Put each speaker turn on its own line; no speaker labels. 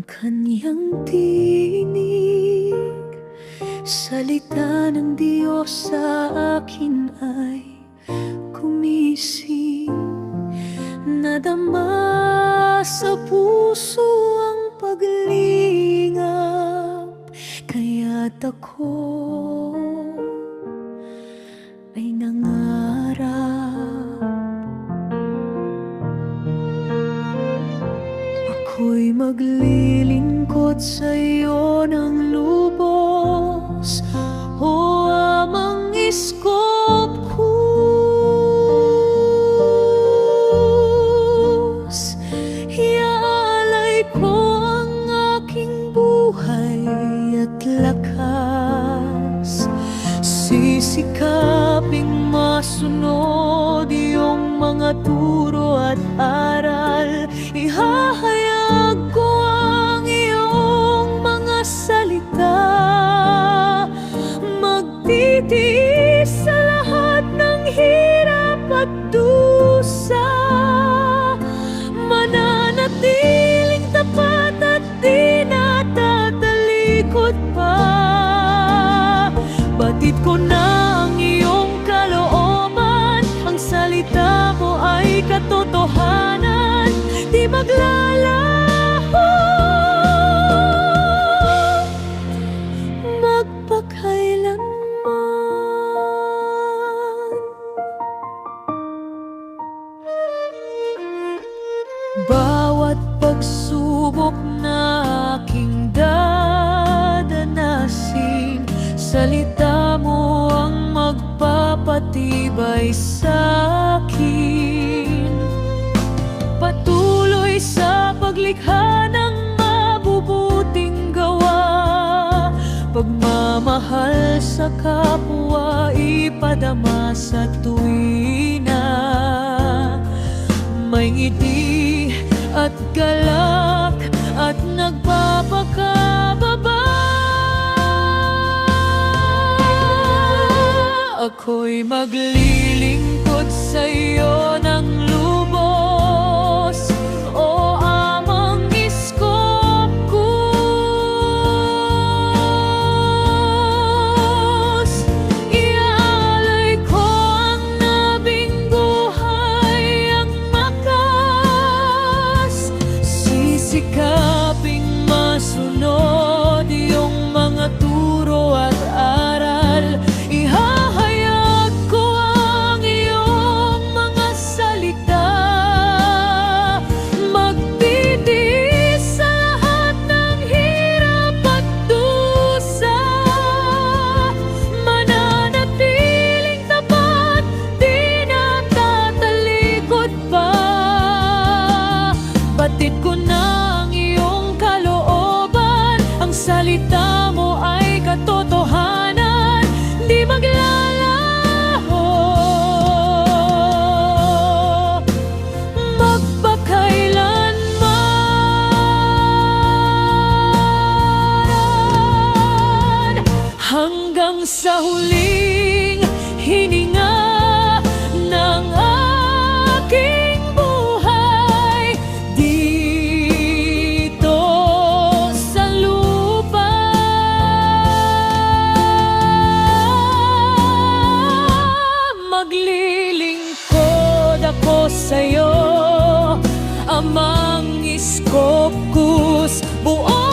Kanyang tinig, salita ng Diyos sa akin ay gumising. Nadama sa puso ang paglingap, kaya't ako ay nangarap. Ako'y maglilingkod sa'yo ng lubos, O Amang Iskopkus. Iaalay ko ang aking buhay at lakas, sisikaping masunod iyong mga turo at aral. Ihahayag ko ang iyong mga salita, magtitiis sa lahat ng hirap at dusa, mananatiling tapat at di natatalikod pa. Batid ko na ang iyong kalooban, ang salita mo ay katotohanan, di maglalaho magpakailanman. Bawat pagsubok na aking dadanasin, salita mo ang magpapatibay sa akin. Patuloy sa paglikha ng mabubuting gawa, pagmamahal sa kapwa ipadama sa tuwina. May ngiti at galak at nagpapakababa. Ako'y maglilingkod sa'yo ng lubos, O Amang Iskopkus. Iaalay ko ang nabing buhay, ang makas, sisikaping masunod iyong mga turo at aral. Ihahayag ko ang iyong mga salita, magtitiis sa lahat ng hirap at dusa, mananatiling tapat, di natatalikod pa. Batid ko na ang iyong kalooban, ang salita mo ay katotohanan, di maglalaho magpakailanman. Hanggang sa huling hininga ng aking buhay dito sa lupa, maglilingkod ako sa'yo, Amang Iskopkus. Buo